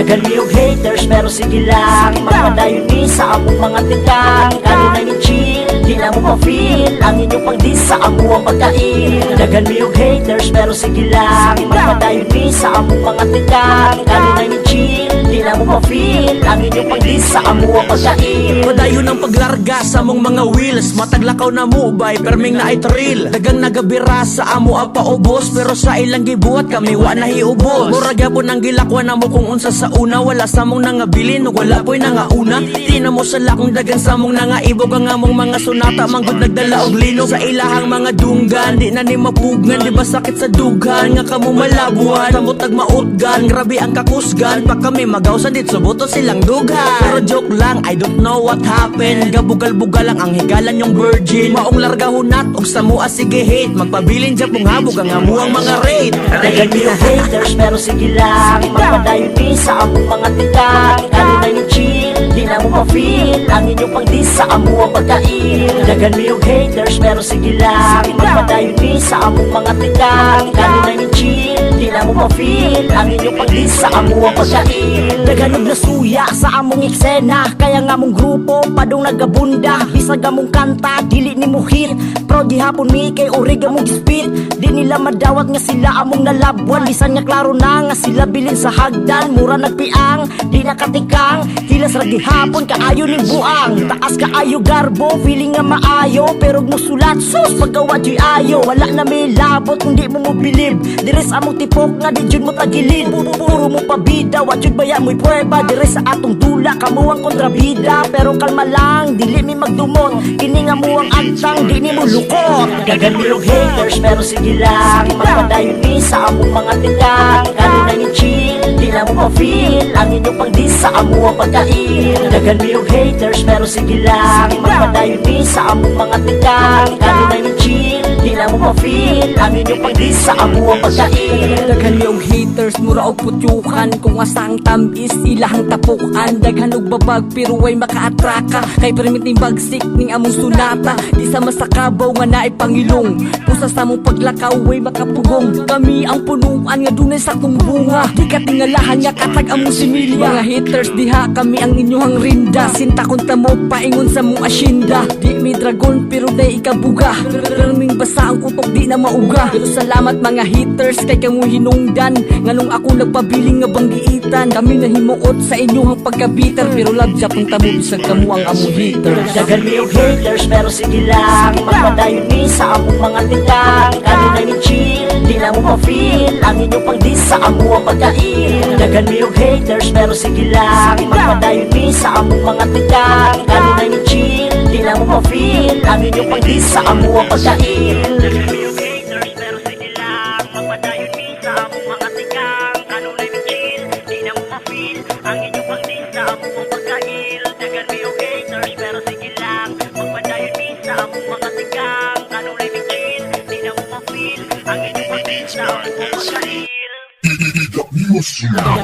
Dagan mi og haters pero sige lang, magpadayon ni sa among mga tikang. Kanunay ni chill, di na mo ma-feel ang inyong pagdis sa amuang pagkain. Dagan mi og haters pero sige lang, magpadayon ni sa among mga tikang. Kanunay ni chill, di na mo ma-feel ang inyong pagdis sa amuang pagkain. Padayon ang paglarga sa mong mga wheels, mataglakaw na mo bay perming na ay thrill. Dagang nagabira sa amo ang paubos, pero sa ilang gibuhat kami wa na hiubos. Murag yapon ang gilakwan na mo kung unsa sa una, wala sa mong nangabilin ug wala po'y nangauna. Di na mo sa lakong dagan sa mong nangaibog ang among mga sunata, manggod nagdala og lino sa ilahang mga dunggan. Di na ni mapugnan, di ba sakit sa dugan nga kamo malabuhan, sa mutag mautgan, grabe ang kakusgan. Pa kami magawsan dit subuto silang dughan. Pero joke lang, I don't know what happened. Gabugal-bugal lang ang higalan yung virgin. Maong larga hunat og sa mua sige hate, magpabilin dyan pong habog ang amuang mga rate. Dagan mi og haters pero sige lang, magpadayon ni sa among mga tikang. Kanunay ni chill, di na mo ma-feel ang inyong pagdis sa amuang pagkain. Dagan mi og haters pero sige lang, magpadayon ni sa among mga tikang. Kanunay ni chill, di na mo ma-feel ang inyong pagdis sa amuang pagkain. Dagan og nasuya sa among eksena, kaya nga mong grupo padong nagabunda. Bisag among kanta dili ni mo hit, pero gihapon mi kay orig among dispit. Di nila madawat nga sila among nalabwan, bisan nga klaro na nga sila bilin sa hagdan. Mura nagpiang, di nakatikang, hilas ra gihapon kaayo ning buang. Taas kaayo garbo, feeling nga maayo, pero musulat sus paggawa di ayo. Wala na may labot kung di mo mo bilib, dires among tipok nga di jud mo tagilid. Puro mo pabida, wa jud baya mo'y prueba. Dire sa atong dula, kamo ang kontrabida. Pero kalma lang, dili mi magdumot, kini nga mo ang agtang, di ni mo lukot. Dagan mi og haters pero sige lang, magpadayon ni sa among mga tikang. Kanunay ni chill, di na mo ma-feel ang inyong pagdis sa amuang pagkain. Dagan mi og haters pero sige lang, magpadayon ni sa among mga tikang. Kanunay ni chill, di na mo ma-feel ang inyong pagdis sa amuang pagkain. Daghan yung haters, mura og putyukan, kung asang tamis ilahang tapukan. Daghan og babag pero way makaatraka, kay permit ning bagsik ning among sunata. Di sa masakabaw nga naay pangilong, pusa sa mong paglakaw way makapugong. Kami ang punuan nga dunay sakong bunga, di katingalahan nga katag among similya. Mga haters diha kami ang inyong rinda, sinta kung tamo paingon sa mong asyenda. Di mi dragon pero day ikabuga, perming basa ang utok di na mauga. Pero salamat mga haters kay kamo hinungdan, nganong ako nagpabiling nga banggiitan. Kami nahimuot sa inyong pagkabitter, pero love japon tamo bisag kamo ang among haters. Dagan mi og haters pero sige lang, magpadayon ni sa among mga tikang. Kanunay ni chill, di na mo ma-feel ang inyong pagdis sa amuang pagkain. Dagan mi og haters pero sige lang, magpadayon ni sa among mga tikang. Kanunay ni chill, di na mo ma-feel ang inyong pagdis sa amuang pagkain. Dagan mi og haters pero sige lang, magpadayon ni sa among mga tikang. Kanunay ni chill, di na mo ma-feel ang inyong pagdis sa amuang pagkain. Dagan mi og haters pero sige lang, magpadayon ni sa among mga tikang. Kanunay ni chill, di na mo ma-feel ang inyong pagdis sa amuang pagkain.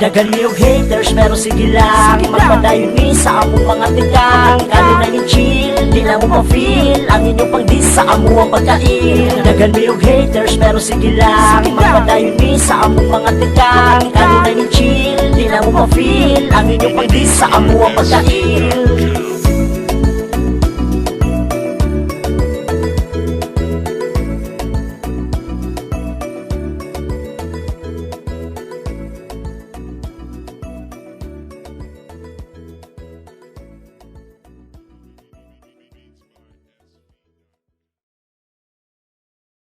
Dagan mi og haters pero sige lang, magpadayon ni sa among mga tikang. Kanunay ni chill, di na mo ma-feel ang inyong pagdis sa amuang pagkain. Dagan mi og haters pero sige lang, magpadayon ni sa among mga tikang. Kanunay ni chill, di na mo ma-feel ang inyong pagdis sa amuang pagkain.